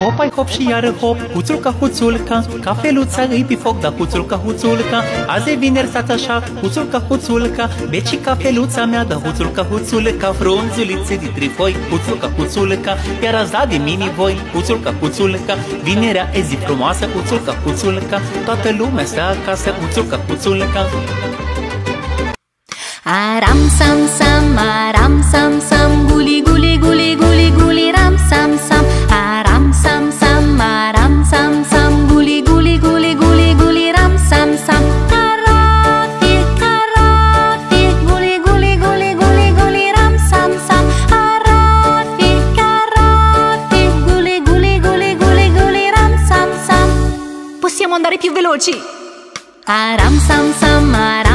Hop-ai hop și iară hop, huțulca, huțulca, cafeluța îi pe foc, da huțulca, huțulca. Azi e vineri, stați așa, huțulca, huțulca, beci cafeluța mea, da huțulca, huțulca. Frunzulițe de trifoi, huțulca, huțulca, iar azi da de mini voi, huțulca, huțulca. Vinerea e zi frumoasă, huțulca, huțulca, toată lumea stă acasă, huțulca, huțulca. Aram sam sam, aram sam sam, guli guli guli guli guli ram sam sam. Aram sam sam, aram sam sam, guli guli guli guli guli ram sam sam. Carafe, carafe, guli guli guli guli guli ram sam sam. Carafe, carafe, guli guli guli guli guli ram sam sam. Possiamo andare più veloci? Aram sam sam, aram